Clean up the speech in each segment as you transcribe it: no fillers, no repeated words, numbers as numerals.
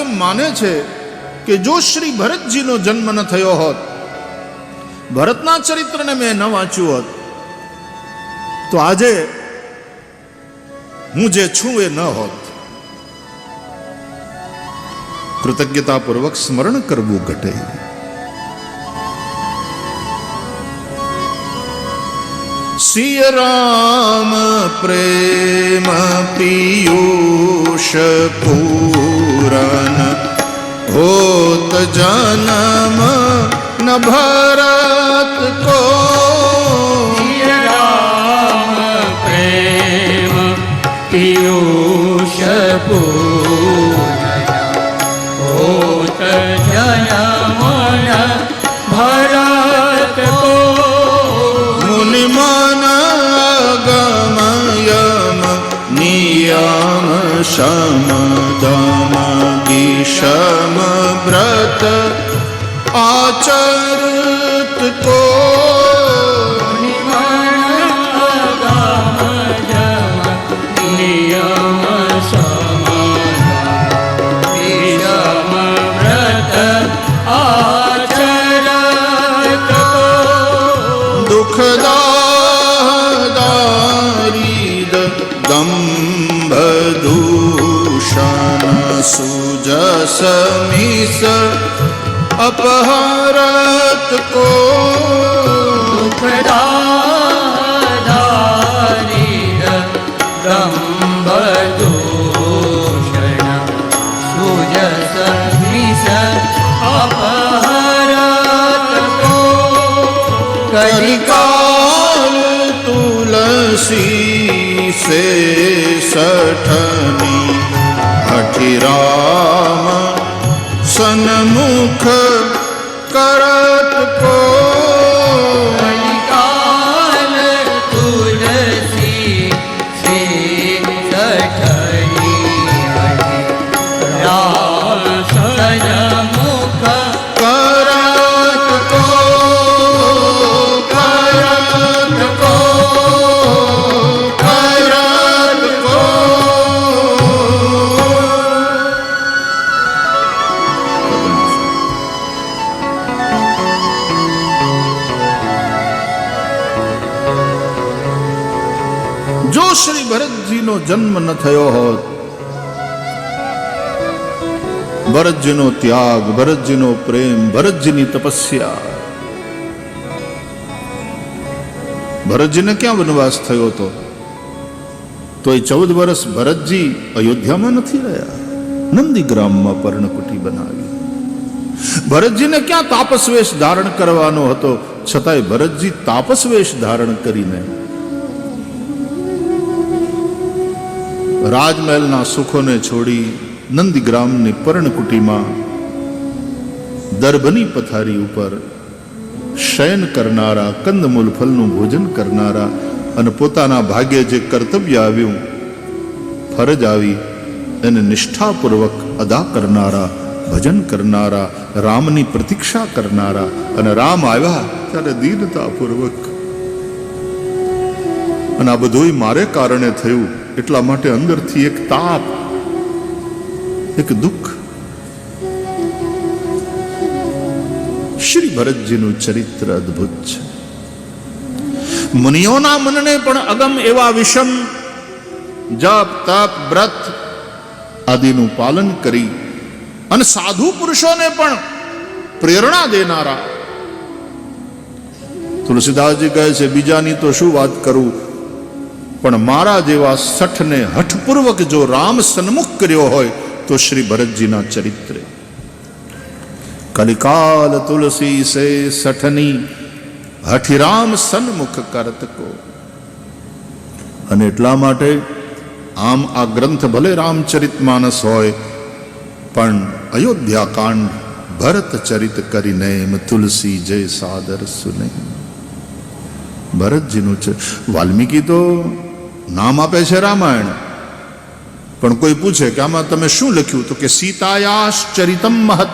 એમ માને છે કે જો શ્રી ભરતજીનો જન્મ ન થયો હોત, ભરતના ચરિત્રને મેં ન વાંચ્યું હોત, તો આજે હું જે છું એ ન હોત. કૃતજ્ઞતાપૂર્વક સ્મરણ કરવું ઘટે. સિય રામ પ્રેમ પિયુષ પૂરન હોત જન્મ ન ભરત કો. સિય રામ પ્રેમ પિયુષ પૂરન હોત જન્મ ન ભરત કો. મુનિમન ગમયમ નિયમ શમ દમ ગીષમ વ્રત આચરત કો. નિયમ શમ ગીષમ વ્રત આચરત કો. દુઃખદારીદ દંભદૂષણ સુજસ મિસ અપહરત કો. દુઃખદારીદ દંભદૂષણ સુજસ મિસ અપહરત કો. કલિકાલ તુલસી સે સઠની હઠિરામ સન્મુખ કરત કો. કલિકાલ તુલસી સે સઠની રામ સન્મુખ કરત કો. કરત કો. કરત કો. જો શ્રી ભરતજીનો જન્મ ન થયો હોત, ભરતજીનો ત્યાગ, ભરતજીનો પ્રેમ, ભરતજીની તપસ્યા, ભરતજીને ક્યાં વનવાસ થયો હતો? તો એ 14 વર્ષ ભરતજી અયોધ્યામાં નથી રહ્યા, નંદીગ્રામમાં પર્ણકુટી બનાવી. ભરતજીને ક્યાં તાપસવેશ ધારણ કરવાનો હતો, છતાંય ભરતજી તાપસવેશ ધારણ કરીને રાજમહેલના સુખોને છોડી નંદીગ્રામની પર્ણકુટીમાં દર્ભની પથારી ઉપર શયન કરનારા, કંદમૂલ ફલનું ભોજન કરનારા અને પોતાના ભાગ્યે જે કર્તવ્ય આવ્યું, ફરજ આવી, એને નિષ્ઠાપૂર્વક અદા કરનારા, ભજન કરનારા, રામની પ્રતીક્ષા કરનારા. અને રામ આવ્યા ત્યારે દીનતાપૂર્વક, અને આ બધું મારે કારણે થયું એટલા માટે અંદરથી એક તાપ, એક દુઃખ. શ્રી ભરતજીનું ચરિત્ર અદ્ભુત છે. મુનિઓના મનને પણ અગમ એવા વિષમ જપ તપ વ્રત આદિનું પાલન કરી અને સાધુ પુરુષોને પણ પ્રેરણા દેનારા. તુલસીદાસજી કહે છે, બીજાની તો શું વાત કરું, પણ મારા જેવા સઠને હઠપૂર્વક જો રામ સન્મુખ કર્યો હોય તો શ્રી ભરતજીના ચરિત્રે. કલિકાલ તુલસી સે સઠની હઠિરામ સન્મુખ કરત કો. અને એટલા માટે આમ આ ગ્રંથ ભલે રામચરિતમાનસ હોય, પણ અયોધ્યાકાંડ ભરત ચરિત કરીને તુલસી જય સાદર સુને. ભરતજીનું છે. વાલ્મીકી તો નામ આપે છે રામાયણ, પણ કોઈ પૂછે કે આમાં તમે શું લખ્યું, તો કે સીતાયાશ ચરિતમ મહત,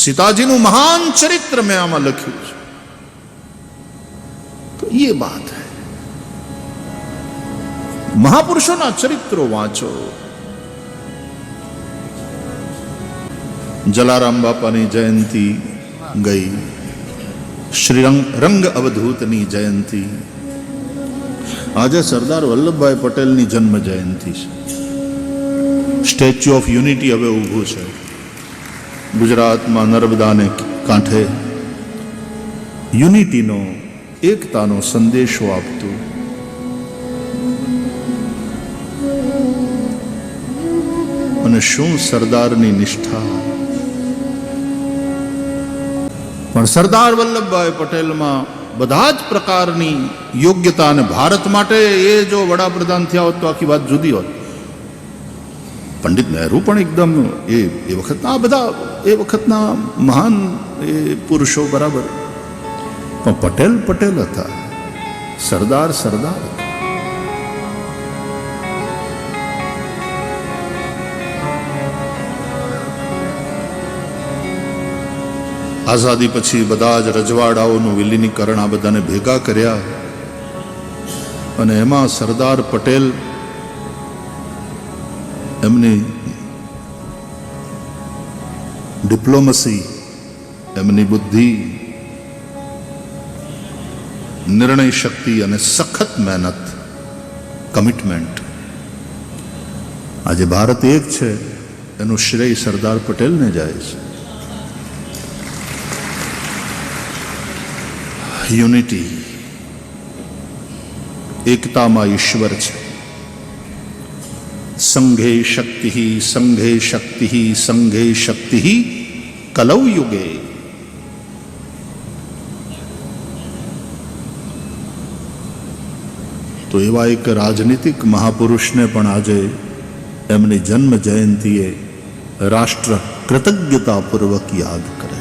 સીતાજીનું મહાન ચરિત્ર મેં આમાં લખ્યું છે. તો એ બાત હૈ. महापुरुषों चरित्रों वाँचो, જલારામ બાપાની જયંતિ ગઈ, શ્રી રંગ અવધૂતની જયંતિ, આજે સરદાર વલ્લભભાઈ પટેલની જન્મ જયંતિ છે. સ્ટેચ્યુ ઓફ યુનિટી હવે ઊભું છે ગુજરાતમાં નર્મદાને કાંઠે, યુનિટીનો, એકતાનો સંદેશો આપતું. અને શું સરદારની નિષ્ઠા! પણ સરદાર વલ્લભભાઈ પટેલમાં બધા જ પ્રકારની યોગ્યતા, અને ભારત માટે એ જો વડાપ્રધાન થયા હોત તો આખી વાત જુદી હોત. પંડિત નહેરુ પણ એકદમ એ વખતના બધા એ વખતના મહાન એ પુરુષો બરાબર, પણ પટેલ પટેલ હતા, સરદાર સરદાર હતા. આઝાદી પછી બધા જ રજવાડાઓનું વિલીનીકરણ આ બધાને ભેગા કર્યા, અને એમાં સરદાર પટેલ એમની ડિપ્લોમસી, એમની બુદ્ધિ, નિર્ણય શક્તિ અને સખત મહેનત, કમિટમેન્ટ, આજે ભારત એક છે એનું શ્રેય સરદાર પટેલને જાય છે. યુનિટી, એકતામાં ઈશ્વર છે. સંઘે શક્તિ, સંઘે શક્તિ, સંઘે શક્તિ, કલૌ યુગે. તો એવા એક રાજનીતિક મહાપુરુષને પણ આજે એમની જન્મ જયંતિએ રાષ્ટ્ર કૃતજ્ઞતાપૂર્વક યાદ કરે.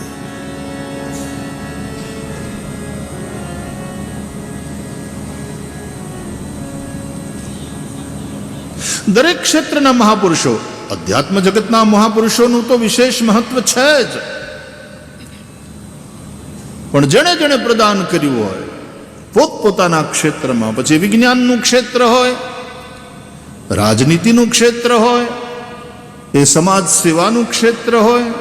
દરેક ક્ષેત્રના મહાપુરુષો, અધ્યાત્મ જગતના મહાપુરુષોનું તો વિશેષ મહત્વ છે જ, પણ જેણે જેણે પ્રદાન કર્યું હોય પોતપોતાના ક્ષેત્રમાં, પછી વિજ્ઞાનનું ક્ષેત્ર હોય, રાજનીતિનું ક્ષેત્ર હોય, એ સમાજ સેવાનું ક્ષેત્ર હોય,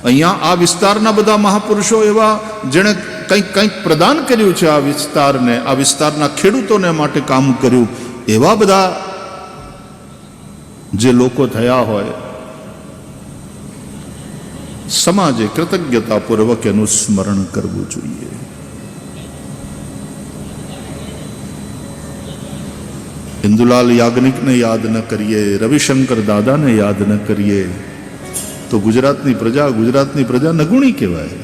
અહીંયા આ વિસ્તારના બધા મહાપુરુષો એવા જેણે કંઈક કંઈક પ્રદાન કર્યું છે આ વિસ્તારને, આ વિસ્તારના ખેડૂતોને માટે કામ કર્યું, એવા બધા જે લોકો થયા હોય, સમાજે કૃતજ્ઞતાપૂર્વક એનું સ્મરણ કરવું જોઈએ. ઇન્દુલાલ યાજ્ઞિકને યાદ ન કરીએ, રવિશંકર દાદાને યાદ ન કરીએ તો ગુજરાતની પ્રજા નગુણી કહેવાય.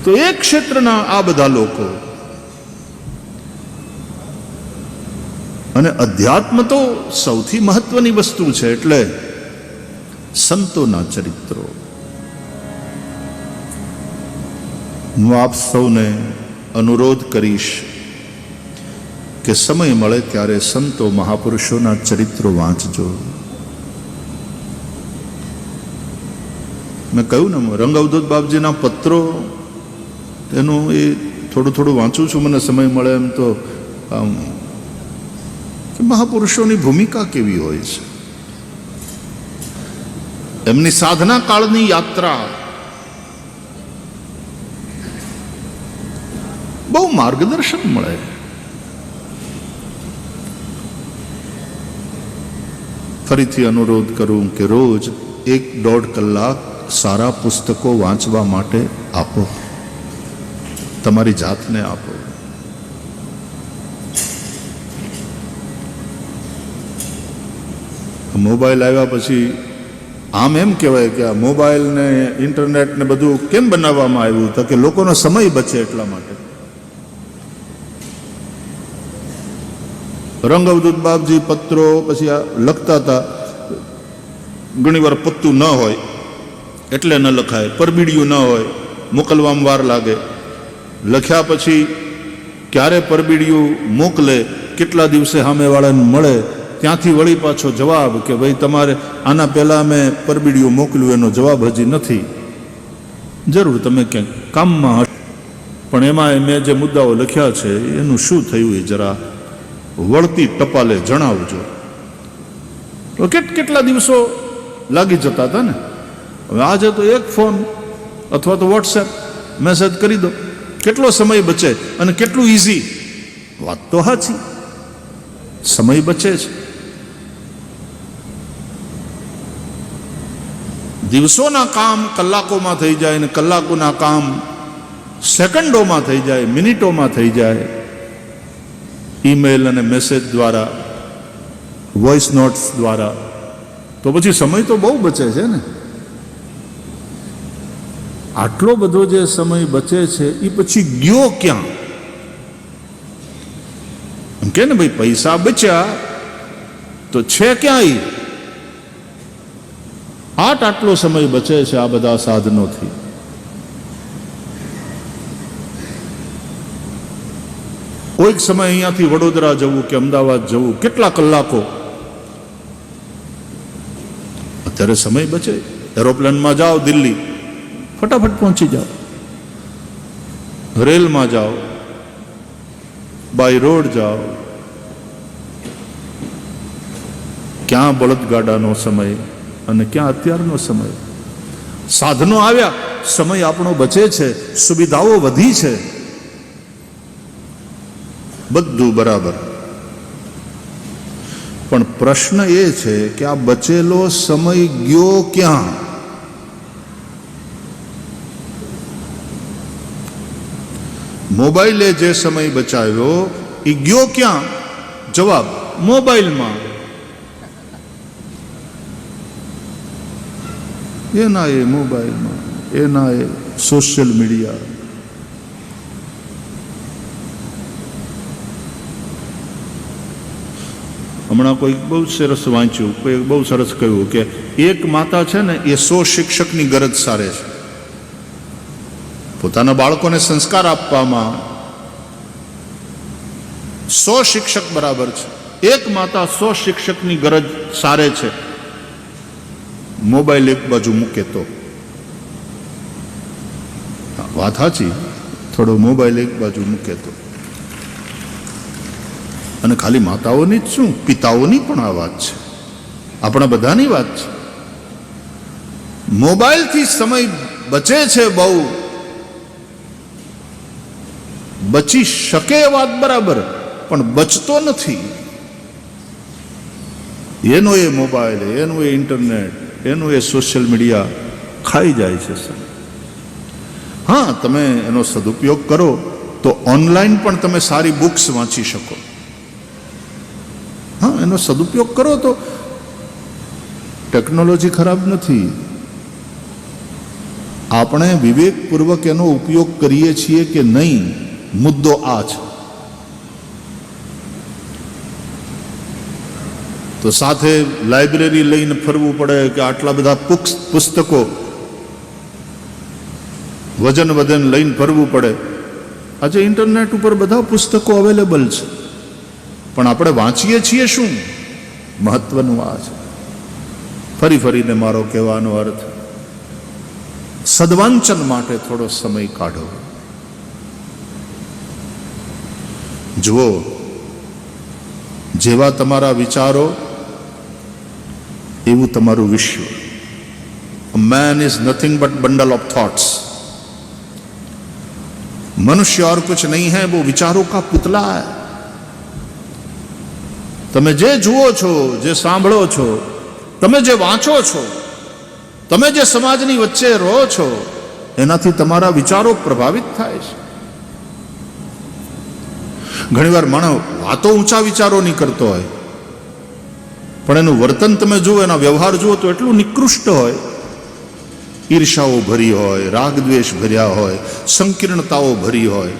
તો એક ક્ષેત્રના આ બધા લોકો, અને અધ્યાત્મ તો સૌથી મહત્વની વસ્તુ છે, એટલે સંતોના ચરિત્રો. હું આપ સૌને અનુરોધ કરીશ કે સમય મળે ત્યારે સંતો મહાપુરુષોના ચરિત્રો વાંચજો. મેં કહ્યું ને, રંગ અવધૂત બાપજીના પત્રો એનું એ થોડું થોડું વાંચું છું, મને સમય મળે એમ તો, કે મહાપુરુષોની ભૂમિકા કેવી હોય છે, એમની સાધના કાળની યાત્રા, બહુ માર્ગદર્શન મળે. ફરીથી અનુરોધ કરું કે રોજ 1-1.5 કલાક સારા પુસ્તકો વાંચવા માટે આપો, તમારી જાતને આપો. મોબાઈલ આવ્યા પછી આમ એમ કહેવાય કે આ મોબાઈલ ને ઇન્ટરનેટ ને બધું કેમ બનાવવામાં આવ્યું, તો કે લોકોનો સમય બચે એટલા માટે. રંગ અવધૂત બાપજી પત્રો પછી આ લખતા હતા, ઘણી વાર પત્તું ન હોય એટલે ન લખાય, પરબીડિયું ન હોય, મોકલવામાં વાર લાગે. લખ્યા પછી ક્યારે પરબીડિયું મોકલે, કેટલા દિવસે સામેવાળાને મળે, ત્યાંથી વળી પાછો જવાબ કે ભાઈ તમારે આના પહેલાં મેં પરબીડિયું મોકલ્યું, એનો જવાબ હજી નથી. જરૂર તમે ક્યાંક કામમાં હશો, પણ એમાં મેં જે મુદ્દાઓ લખ્યા છે એનું શું થયું એ જરા વળતી ટપાલે જણાવજો. કેટલા દિવસો લાગી જતા હતા ને. હવે આજે તો એક ફોન અથવા તો વોટ્સએપ મેસેજ કરી દો, કેટલો સમય બચે અને કેટલું ઇઝી. વાત તો સાચી, સમય બચે છે. દિવસોના કામ કલાકોમાં થઈ જાય ને કલાકોના કામ સેકન્ડોમાં થઈ જાય, મિનિટોમાં થઈ જાય. ઈમેલ અને મેસેજ દ્વારા, વોઇસ નોટ્સ દ્વારા. તો પછી સમય તો બહુ બચે છે ને. આટલો બધો જે સમય બચે છે એ પછી ગયો ક્યાં? એમ કે ને ભાઈ પૈસા બચ્યા તો છે ક્યાં? આટલો સમય બચે છે આ બધા સાધનોથી. કોઈક સમય અહીંયાથી વડોદરા જવું કે અમદાવાદ જવું કેટલા કલાકો. અત્યારે સમય બચે. એરોપ્લેનમાં જાઓ દિલ્હી, ફટાફટ પહોંચી જાઓ. રેલમાં જાઓ, બાય રોડ જાઓ. ક્યાં બળદગાડાનો સમય અને ક્યાં અત્યારનો સમય. સાધનો આવ્યા, સમય આપણો બચે છે, સુવિધાઓ વધી છે, બધું બરાબર. પણ પ્રશ્ન એ છે કે આ બચેલો સમય ગયો ક્યાં? મોબાઈલે જે સમય બચાવ્યો એ ગયો ક્યાં? જવાબ, મોબાઈલમાં. એના એ મોબાઈલમાં, એના એ સોશિયલ મીડિયા. હમણાં કોઈ બહુ સરસ વાંચ્યું, કોઈ બહુ સરસ કહ્યું કે એક માતા છે ને એ 100 શિક્ષકની ગરજ સારે છે. પોતાના બાળકોને સંસ્કાર આપવામાં 100 શિક્ષક બરાબર છે. એક માતા 100 શિક્ષકની ગરજ સારે છે. મોબાઈલ એક બાજુ મૂકે તો. વાત સાચી, થોડો મોબાઈલ એક બાજુ મૂકે તો. અને ખાલી માતાઓની જ શું, પિતાઓની પણ આ વાત છે, આપણા બધાની વાત છે. મોબાઈલથી સમય બચે છે બહુ. બચી શકે એ વાત બરાબર, પણ બચતો નથી. એનો એ મોબાઈલ, એનું એ ઇન્ટરનેટ, એનું એ સોશિયલ મીડિયા ખાઈ જાય છે. હા, તમે એનો સદુપયોગ કરો તો ઓનલાઈન પણ તમે સારી બુક્સ વાંચી શકો. હા, એનો સદુપયોગ કરો તો ટેકનોલોજી ખરાબ નથી. આપણે વિવેકપૂર્વક એનો ઉપયોગ કરીએ છીએ કે નહીં, મુદ્દો આ છે. તો સાથે લાઇબ્રેરી લઈને ફરવું પડે કે આટલા બધા પુસ્તકો વજન લઈને ફરવું પડે. આજે ઇન્ટરનેટ ઉપર બધા પુસ્તકો અવેલેબલ છે, પણ આપણે વાંચીએ છીએ શું? મહત્વનું આ છે. ફરીને મારો કહેવાનો અર્થ, સદવાંચન માટે થોડો સમય કાઢો. જુઓ, જેવા તમારા વિચારો એવું તમારું વિશ્વ. A man is nothing but bundle of thoughts. मनुष्य और कुछ नहीं है, वो विचारों का पुतला है. તમે જે જુઓ છો, જે સાંભળો છો, તમે જે વાંચો છો, તમે જે સમાજની વચ્ચે રહો છો, એનાથી તમારા વિચારો પ્રભાવિત થાય છે. ઘણીવાર માણસ વાતો ઊંચા વિચારોની કરતો હોય, પણ એનું વર્તન તમે જુઓ, એના વ્યવહાર જુઓ તો એટલું નિકૃષ્ટ હોય. ઈર્ષાઓ ભરી હોય, રાગ દ્વેષ ભર્યા હોય, સંકીર્ણતાઓ ભરી હોય.